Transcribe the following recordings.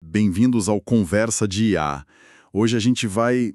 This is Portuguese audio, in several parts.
bem-vindos ao Conversa de IA. Hoje a gente vai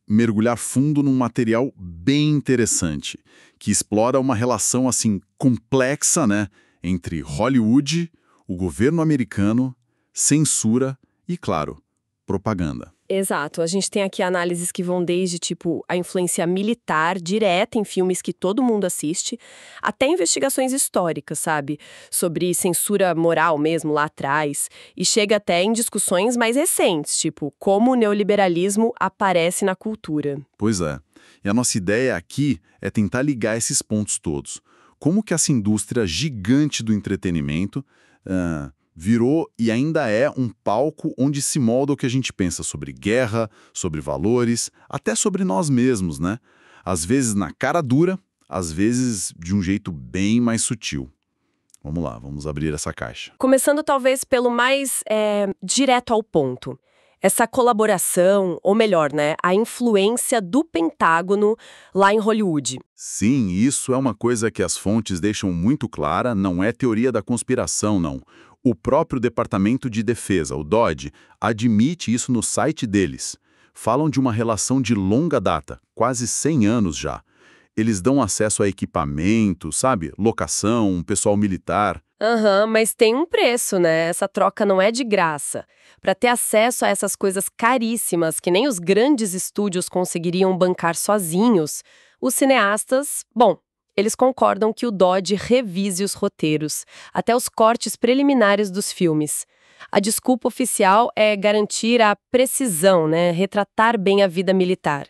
mergulhar fundo num material bem interessante, que explora uma relação assim complexa, né, entre Hollywood, o governo americano, censura e, claro, propaganda. Exato. A gente tem aqui análises que vão desde, tipo, a influência militar direta em filmes que todo mundo assiste, até investigações históricas, sabe? Sobre censura moral mesmo lá atrás. E chega até em discussões mais recentes, tipo, como o neoliberalismo aparece na cultura. Pois é. E a nossa ideia aqui é tentar ligar esses pontos todos. Como que essa indústria gigante do entretenimento virou e ainda é um palco onde se molda o que a gente pensa sobre guerra, sobre valores, até sobre nós mesmos, né? Às vezes na cara dura, às vezes de um jeito bem mais sutil. Vamos lá, vamos abrir essa caixa. Começando talvez pelo mais direto ao ponto. Essa colaboração, ou melhor, né, a influência do Pentágono lá em Hollywood. Sim, isso é uma coisa que as fontes deixam muito clara, não é teoria da conspiração, não. O próprio Departamento de Defesa, o DoD, admite isso no site deles. Falam de uma relação de longa data, quase 100 anos já. Eles dão acesso a equipamento, sabe? Locação, pessoal militar. Mas tem um preço, né? Essa troca não é de graça. Para ter acesso a essas coisas caríssimas que nem os grandes estúdios conseguiriam bancar sozinhos, os cineastas, eles concordam que o DoD revise os roteiros, até os cortes preliminares dos filmes. A desculpa oficial é garantir a precisão, né? Retratar bem a vida militar.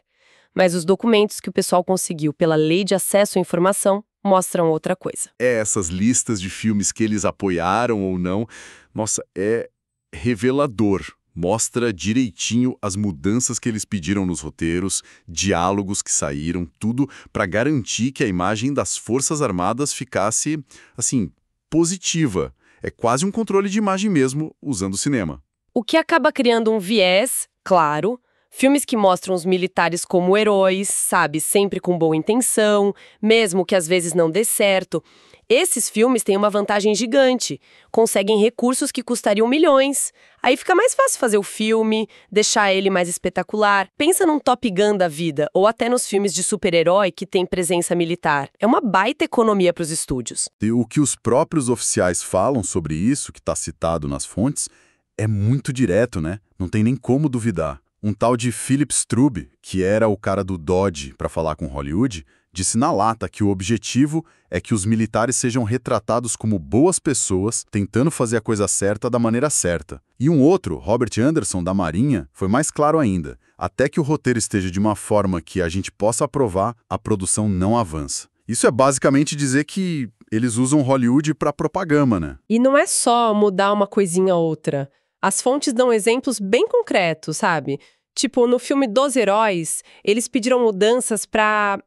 Mas os documentos que o pessoal conseguiu pela Lei de Acesso à Informação mostram outra coisa. Essas listas de filmes que eles apoiaram ou não, nossa, é revelador. Mostra direitinho as mudanças que eles pediram nos roteiros, diálogos que saíram, tudo para garantir que a imagem das Forças Armadas ficasse, assim, positiva. É quase um controle de imagem mesmo, usando o cinema. O que acaba criando um viés, claro. Filmes que mostram os militares como heróis, sabe, sempre com boa intenção, mesmo que às vezes não dê certo. Esses filmes têm uma vantagem gigante, conseguem recursos que custariam milhões. Aí fica mais fácil fazer o filme, deixar ele mais espetacular. Pensa num Top Gun da vida, ou até nos filmes de super-herói que tem presença militar. É uma baita economia para os estúdios. E o que os próprios oficiais falam sobre isso, que está citado nas fontes, é muito direto, né? Não tem nem como duvidar. Um tal de Philip Strub, que era o cara do DoD para falar com Hollywood, disse na lata que o objetivo é que os militares sejam retratados como boas pessoas, tentando fazer a coisa certa da maneira certa. E um outro, Robert Anderson, da Marinha, foi mais claro ainda. Até que o roteiro esteja de uma forma que a gente possa aprovar, a produção não avança. Isso é basicamente dizer que eles usam Hollywood para propaganda, né? E não é só mudar uma coisinha ou outra. As fontes dão exemplos bem concretos, sabe? Tipo, no filme Dos Heróis, eles pediram mudanças pra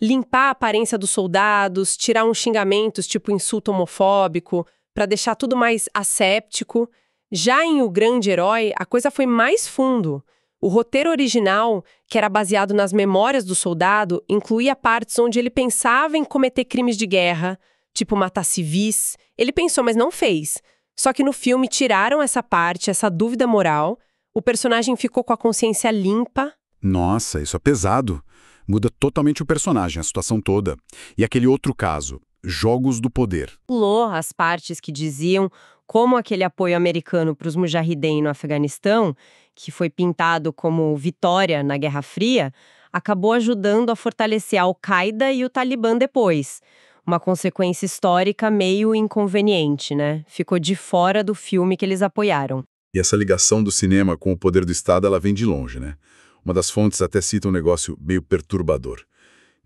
limpar a aparência dos soldados, tirar uns xingamentos, tipo insulto homofóbico, pra deixar tudo mais asséptico. Já em O Grande Herói, a coisa foi mais fundo. O roteiro original, que era baseado nas memórias do soldado, incluía partes onde ele pensava em cometer crimes de guerra, tipo matar civis. Ele pensou, mas não fez. Só que no filme tiraram essa parte, essa dúvida moral, o personagem ficou com a consciência limpa. Nossa, isso é pesado. Muda totalmente o personagem, a situação toda. E aquele outro caso, Jogos do Poder. Pulou as partes que diziam como aquele apoio americano para os mujahideen no Afeganistão, que foi pintado como vitória na Guerra Fria, acabou ajudando a fortalecer a Al-Qaeda e o Talibã depois. Uma consequência histórica meio inconveniente, né? Ficou de fora do filme que eles apoiaram. E essa ligação do cinema com o poder do Estado, ela vem de longe, né? Uma das fontes até cita um negócio meio perturbador.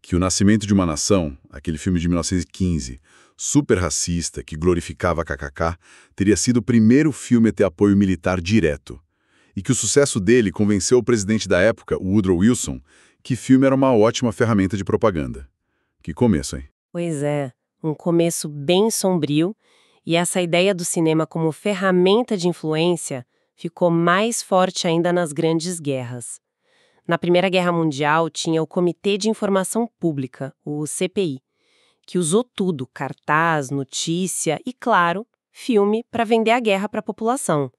Que O Nascimento de uma Nação, aquele filme de 1915, super racista, que glorificava a KKK, teria sido o primeiro filme a ter apoio militar direto. E que o sucesso dele convenceu o presidente da época, o Woodrow Wilson, que filme era uma ótima ferramenta de propaganda. Que começo, hein? Pois é, um começo bem sombrio, e essa ideia do cinema como ferramenta de influência ficou mais forte ainda nas grandes guerras. Na Primeira Guerra Mundial tinha o Comitê de Informação Pública, o CPI, que usou tudo, cartaz, notícia e, claro, filme para vender a guerra para a população.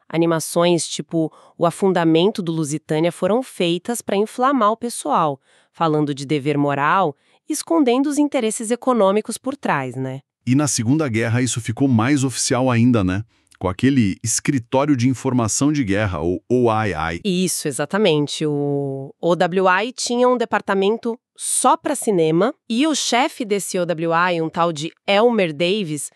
Animações tipo O Afundamento do Lusitânia foram feitas para inflamar o pessoal, falando de dever moral e escondendo os interesses econômicos por trás, né? E na Segunda Guerra isso ficou mais oficial ainda, né? Com aquele Escritório de Informação de Guerra, ou OII. Isso, exatamente. O OWI tinha um departamento só para cinema e o chefe desse OWI, um tal de Elmer Davis,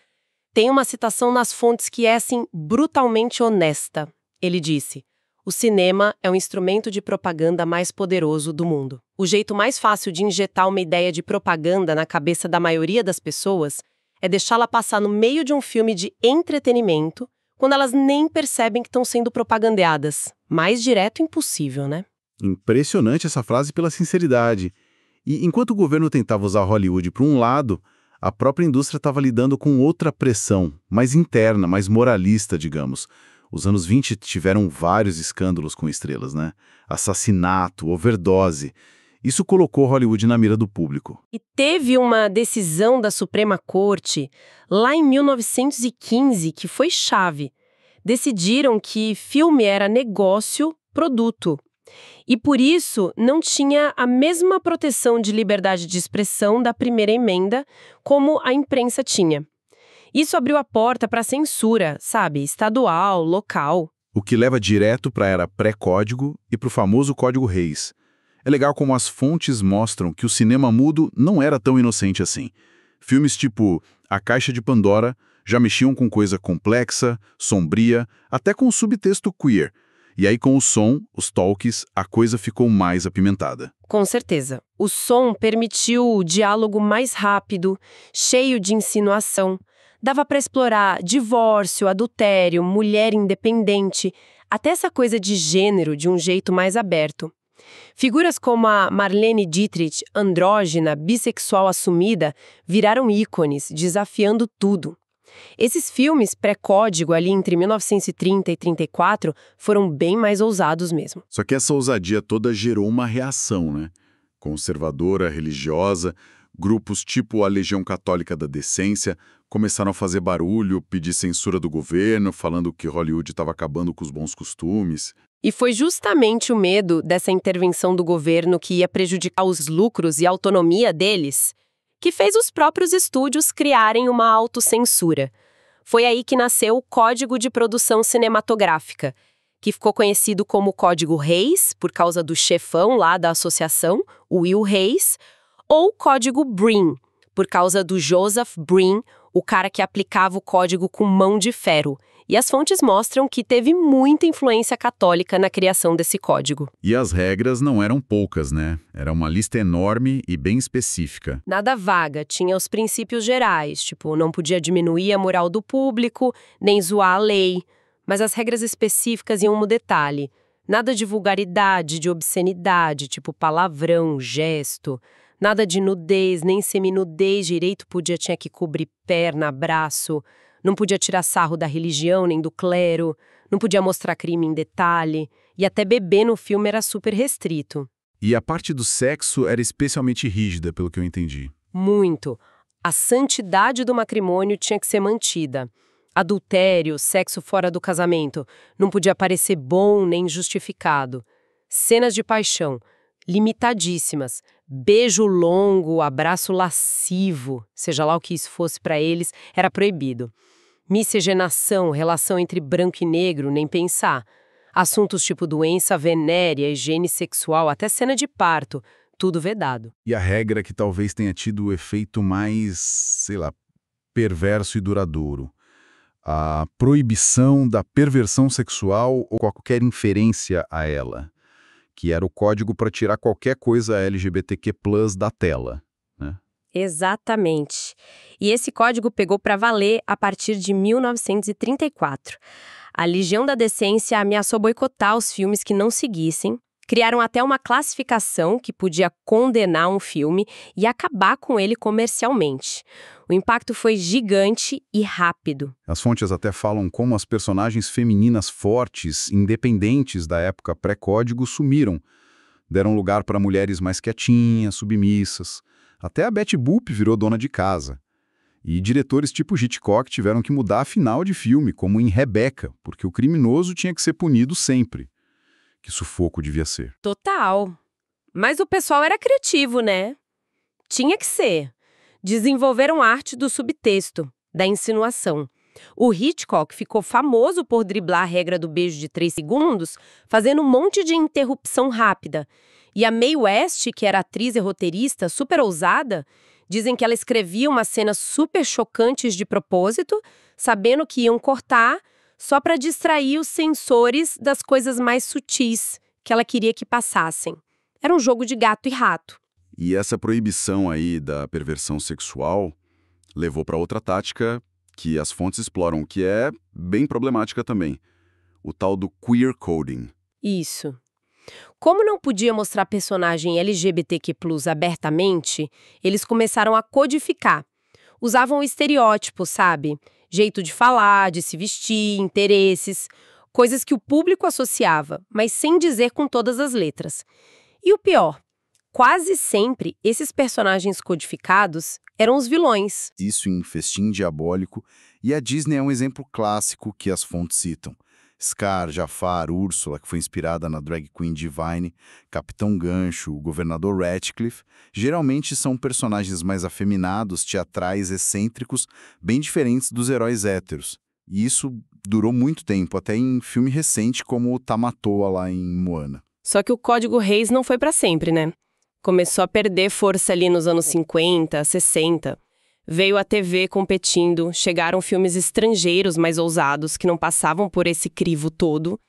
tem uma citação nas fontes que é, assim, brutalmente honesta. Ele disse: "O cinema é o instrumento de propaganda mais poderoso do mundo. O jeito mais fácil de injetar uma ideia de propaganda na cabeça da maioria das pessoas é deixá-la passar no meio de um filme de entretenimento, quando elas nem percebem que estão sendo propagandeadas. Mais direto impossível, né?" Impressionante essa frase pela sinceridade. E enquanto o governo tentava usar Hollywood para um lado, a própria indústria estava lidando com outra pressão, mais interna, mais moralista, digamos. Os anos 20 tiveram vários escândalos com estrelas, né? Assassinato, overdose. Isso colocou Hollywood na mira do público. E teve uma decisão da Suprema Corte, lá em 1915, que foi chave. Decidiram que filme era negócio, produto. E por isso não tinha a mesma proteção de liberdade de expressão da primeira emenda como a imprensa tinha. Isso abriu a porta para censura, sabe, estadual, local. O que leva direto para a era pré-código e para o famoso Código Reis. É legal como as fontes mostram que o cinema mudo não era tão inocente assim. Filmes tipo A Caixa de Pandora já mexiam com coisa complexa, sombria, até com subtexto queer. E aí com o som, os talkies, a coisa ficou mais apimentada. Com certeza. O som permitiu o diálogo mais rápido, cheio de insinuação. Dava para explorar divórcio, adultério, mulher independente, até essa coisa de gênero de um jeito mais aberto. Figuras como a Marlene Dietrich, andrógina, bissexual assumida, viraram ícones, desafiando tudo. Esses filmes pré-código, ali entre 1930 e 34, foram bem mais ousados mesmo. Só que essa ousadia toda gerou uma reação, né? Conservadora, religiosa, grupos tipo a Legião Católica da Decência começaram a fazer barulho, pedir censura do governo, falando que Hollywood estava acabando com os bons costumes. E foi justamente o medo dessa intervenção do governo que ia prejudicar os lucros e a autonomia deles que fez os próprios estúdios criarem uma autocensura. Foi aí que nasceu o Código de Produção Cinematográfica, que ficou conhecido como Código Reis, por causa do chefão lá da associação, o Will Reis, ou Código Breen, por causa do Joseph Breen, o cara que aplicava o código com mão de ferro. E as fontes mostram que teve muita influência católica na criação desse código. E as regras não eram poucas, né? Era uma lista enorme e bem específica. Nada vaga, tinha os princípios gerais, tipo, não podia diminuir a moral do público, nem zoar a lei. Mas as regras específicas iam um detalhe. Nada de vulgaridade, de obscenidade, tipo palavrão, gesto. Nada de nudez, nem seminudez, direito tinha que cobrir perna, braço. Não podia tirar sarro da religião nem do clero, não podia mostrar crime em detalhe, e até beber no filme era super restrito. E a parte do sexo era especialmente rígida, pelo que eu entendi. Muito. A santidade do matrimônio tinha que ser mantida. Adultério, sexo fora do casamento, não podia parecer bom nem justificado. Cenas de paixão, limitadíssimas. Beijo longo, abraço lascivo, seja lá o que isso fosse para eles, era proibido. Miscigenação, relação entre branco e negro, nem pensar. Assuntos tipo doença venérea, higiene sexual, até cena de parto, tudo vedado. E a regra que talvez tenha tido o efeito mais, sei lá, perverso e duradouro. A proibição da perversão sexual ou qualquer inferência a ela, que era o código para tirar qualquer coisa LGBTQ+ da tela, né? Exatamente. E esse código pegou para valer a partir de 1934. A Legião da Decência ameaçou boicotar os filmes que não seguissem, criaram até uma classificação que podia condenar um filme e acabar com ele comercialmente. O impacto foi gigante e rápido. As fontes até falam como as personagens femininas fortes, independentes da época pré-código, sumiram. Deram lugar para mulheres mais quietinhas, submissas. Até a Betty Boop virou dona de casa. E diretores tipo Hitchcock tiveram que mudar a final de filme, como em Rebecca, porque o criminoso tinha que ser punido sempre. Que sufoco devia ser. Total. Mas o pessoal era criativo, né? Tinha que ser. Desenvolveram arte do subtexto, da insinuação. O Hitchcock ficou famoso por driblar a regra do beijo de 3 segundos, fazendo um monte de interrupção rápida. E a Mae West, que era atriz e roteirista super ousada, dizem que ela escrevia umas cenas super chocantes de propósito, sabendo que iam cortar, só para distrair os sensores das coisas mais sutis que ela queria que passassem. Era um jogo de gato e rato. E essa proibição aí da perversão sexual levou para outra tática que as fontes exploram, que é bem problemática também. O tal do queer coding. Isso. Como não podia mostrar personagem LGBTQ+ abertamente, eles começaram a codificar. Usavam estereótipos, sabe? Jeito de falar, de se vestir, interesses, coisas que o público associava, mas sem dizer com todas as letras. E o pior, quase sempre esses personagens codificados eram os vilões. Isso em Festim Diabólico, e a Disney é um exemplo clássico que as fontes citam. Scar, Jafar, Úrsula, que foi inspirada na drag queen Divine, Capitão Gancho, o Governador Ratcliffe, geralmente são personagens mais afeminados, teatrais, excêntricos, bem diferentes dos heróis héteros. E isso durou muito tempo, até em filme recente como o Tamatoa lá em Moana. Só que o Código Reis não foi para sempre, né? Começou a perder força ali nos anos 50, 60. Veio a TV competindo, chegaram filmes estrangeiros mais ousados que não passavam por esse crivo todo.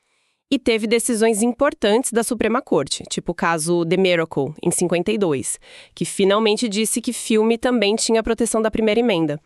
E teve decisões importantes da Suprema Corte, tipo o caso The Miracle, em 52, que finalmente disse que filme também tinha proteção da primeira emenda.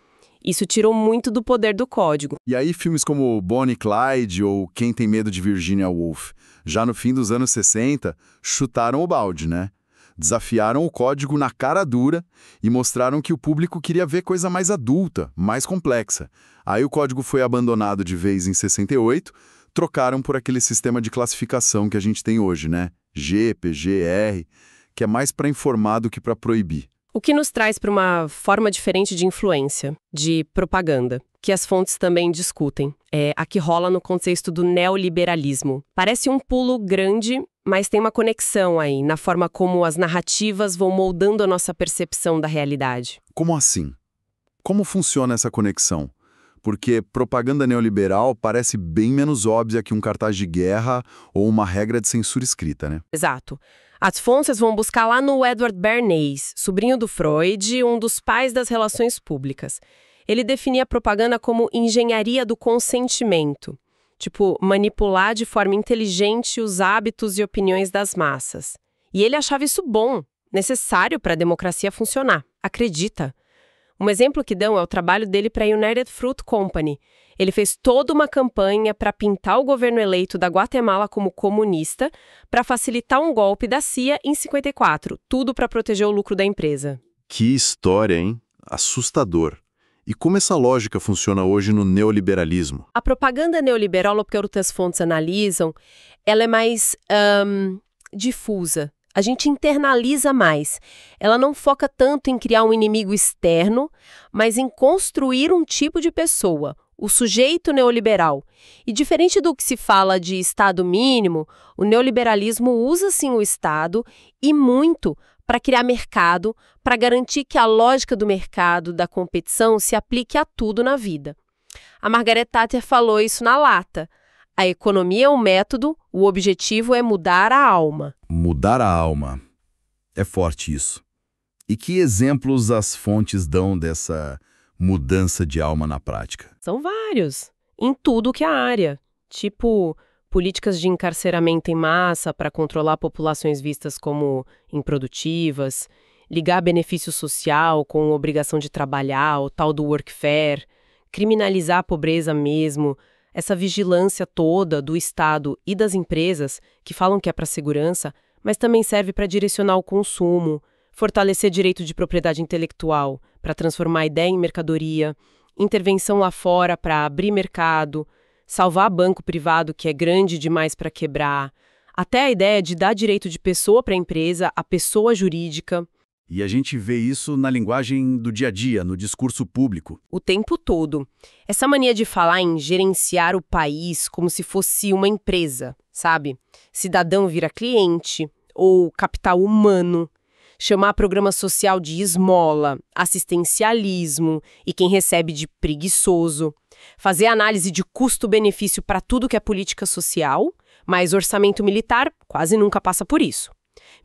Isso tirou muito do poder do código. E aí filmes como Bonnie e Clyde ou Quem Tem Medo de Virginia Woolf, já no fim dos anos 60, chutaram o balde, né? Desafiaram o código na cara dura e mostraram que o público queria ver coisa mais adulta, mais complexa. Aí o código foi abandonado de vez em 68, trocaram por aquele sistema de classificação que a gente tem hoje, né? G, PG, R, que é mais para informar do que para proibir. O que nos traz para uma forma diferente de influência, de propaganda, que as fontes também discutem. É a que rola no contexto do neoliberalismo. Parece um pulo grande, mas tem uma conexão aí, na forma como as narrativas vão moldando a nossa percepção da realidade. Como assim? Como funciona essa conexão? Porque propaganda neoliberal parece bem menos óbvia que um cartaz de guerra ou uma regra de censura escrita, né? Exato. As fontes vão buscar lá no Edward Bernays, sobrinho do Freud, um dos pais das relações públicas. Ele definia a propaganda como engenharia do consentimento. Tipo, manipular de forma inteligente os hábitos e opiniões das massas. E ele achava isso bom, necessário para a democracia funcionar. Acredita? Um exemplo que dão é o trabalho dele para a United Fruit Company. Ele fez toda uma campanha para pintar o governo eleito da Guatemala como comunista, para facilitar um golpe da CIA em 54, tudo para proteger o lucro da empresa. Que história, hein? Assustador. E como essa lógica funciona hoje no neoliberalismo? A propaganda neoliberal, pelo que outras fontes analisam, ela é mais difusa. A gente internaliza mais. Ela não foca tanto em criar um inimigo externo, mas em construir um tipo de pessoa, o sujeito neoliberal. E diferente do que se fala de Estado mínimo, o neoliberalismo usa sim o Estado e muito para criar mercado, para garantir que a lógica do mercado, da competição, se aplique a tudo na vida. A Margaret Thatcher falou isso na lata. A economia é um método, o objetivo é mudar a alma. Mudar a alma. É forte isso. E que exemplos as fontes dão dessa mudança de alma na prática? São vários, em tudo que é área. Tipo, políticas de encarceramento em massa para controlar populações vistas como improdutivas, ligar benefício social com obrigação de trabalhar, o tal do workfare, criminalizar a pobreza mesmo, essa vigilância toda do Estado e das empresas, que falam que é para segurança, mas também serve para direcionar o consumo, fortalecer direito de propriedade intelectual, para transformar a ideia em mercadoria, intervenção lá fora para abrir mercado, salvar banco privado que é grande demais para quebrar, até a ideia de dar direito de pessoa para a empresa, a pessoa jurídica. E a gente vê isso na linguagem do dia a dia, no discurso público. O tempo todo. Essa mania de falar em gerenciar o país como se fosse uma empresa, sabe? Cidadão vira cliente, ou capital humano. Chamar programa social de esmola, assistencialismo e quem recebe de preguiçoso. Fazer análise de custo-benefício para tudo que é política social, mas orçamento militar quase nunca passa por isso.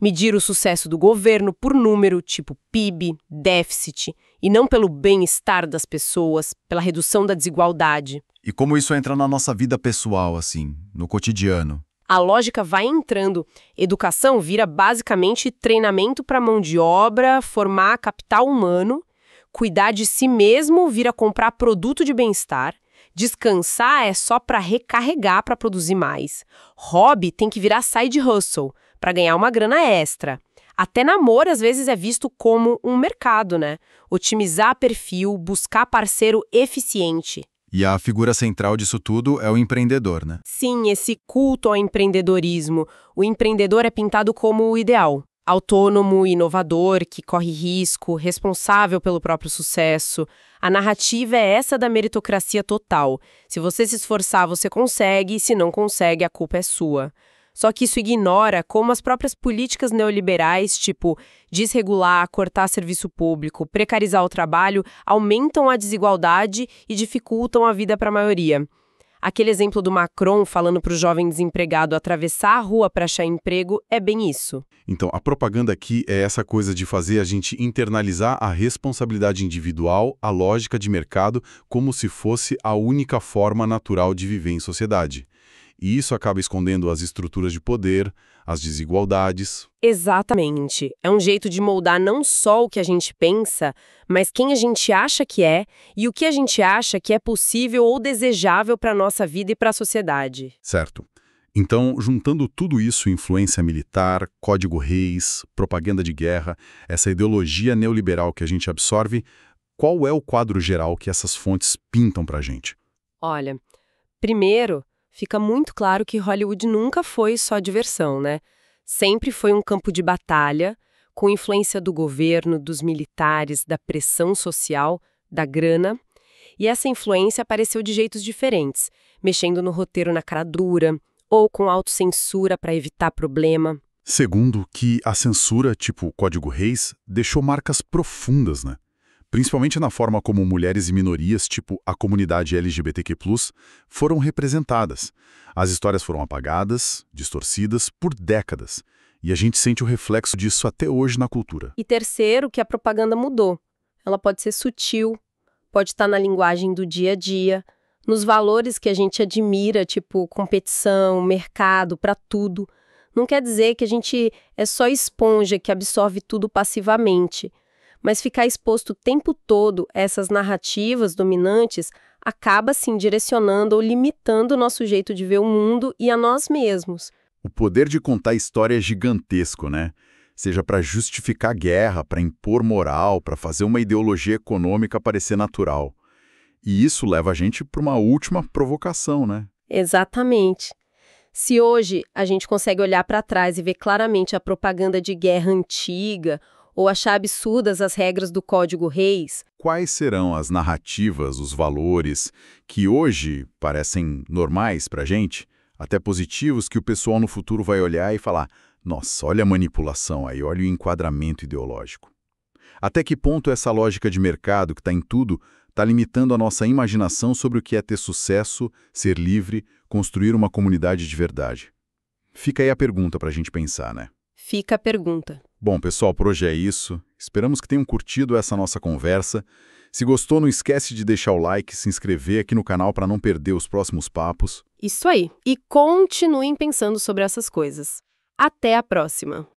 Medir o sucesso do governo por número, tipo PIB, déficit, e não pelo bem-estar das pessoas, pela redução da desigualdade. E como isso entra na nossa vida pessoal, assim, no cotidiano? A lógica vai entrando. Educação vira basicamente treinamento para mão de obra, formar capital humano. Cuidar de si mesmo vira comprar produto de bem-estar. Descansar é só para recarregar para produzir mais. Hobby tem que virar side hustle, para ganhar uma grana extra. Até namoro, às vezes, é visto como um mercado, né? Otimizar perfil, buscar parceiro eficiente. E a figura central disso tudo é o empreendedor, né? Sim, esse culto ao empreendedorismo. O empreendedor é pintado como o ideal. Autônomo, inovador, que corre risco, responsável pelo próprio sucesso. A narrativa é essa da meritocracia total. Se você se esforçar, você consegue, e se não consegue, a culpa é sua. Só que isso ignora como as próprias políticas neoliberais, tipo desregular, cortar serviço público, precarizar o trabalho, aumentam a desigualdade e dificultam a vida para a maioria. Aquele exemplo do Macron falando para o jovem desempregado atravessar a rua para achar emprego é bem isso. Então, a propaganda aqui é essa coisa de fazer a gente internalizar a responsabilidade individual, a lógica de mercado, como se fosse a única forma natural de viver em sociedade. E isso acaba escondendo as estruturas de poder, as desigualdades. Exatamente. É um jeito de moldar não só o que a gente pensa, mas quem a gente acha que é e o que a gente acha que é possível ou desejável para a nossa vida e para a sociedade. Certo. Então, juntando tudo isso, influência militar, código reis, propaganda de guerra, essa ideologia neoliberal que a gente absorve, qual é o quadro geral que essas fontes pintam para a gente? Olha, primeiro, fica muito claro que Hollywood nunca foi só diversão, né? Sempre foi um campo de batalha, com influência do governo, dos militares, da pressão social, da grana. E essa influência apareceu de jeitos diferentes, mexendo no roteiro na cara dura, ou com autocensura para evitar problema. Segundo, que a censura, tipo Código Reis, deixou marcas profundas, né? Principalmente na forma como mulheres e minorias, tipo a comunidade LGBTQ+, foram representadas. As histórias foram apagadas, distorcidas, por décadas. E a gente sente o reflexo disso até hoje na cultura. E terceiro, que a propaganda mudou. Ela pode ser sutil, pode estar na linguagem do dia a dia, nos valores que a gente admira, tipo competição, mercado, para tudo. Não quer dizer que a gente é só esponja que absorve tudo passivamente. Mas ficar exposto o tempo todo a essas narrativas dominantes acaba, sim, direcionando ou limitando o nosso jeito de ver o mundo e a nós mesmos. O poder de contar história é gigantesco, né? Seja para justificar guerra, para impor moral, para fazer uma ideologia econômica parecer natural. E isso leva a gente para uma última provocação, né? Exatamente. Se hoje a gente consegue olhar para trás e ver claramente a propaganda de guerra antiga, ou achar absurdas as regras do Código Reis, quais serão as narrativas, os valores que hoje parecem normais para a gente, até positivos, que o pessoal no futuro vai olhar e falar: nossa, olha a manipulação aí, olha o enquadramento ideológico. Até que ponto essa lógica de mercado que está em tudo está limitando a nossa imaginação sobre o que é ter sucesso, ser livre, construir uma comunidade de verdade? Fica aí a pergunta para a gente pensar, né? Fica a pergunta. Bom, pessoal, por hoje é isso. Esperamos que tenham curtido essa nossa conversa. Se gostou, não esquece de deixar o like, se inscrever aqui no canal para não perder os próximos papos. Isso aí. E continuem pensando sobre essas coisas. Até a próxima!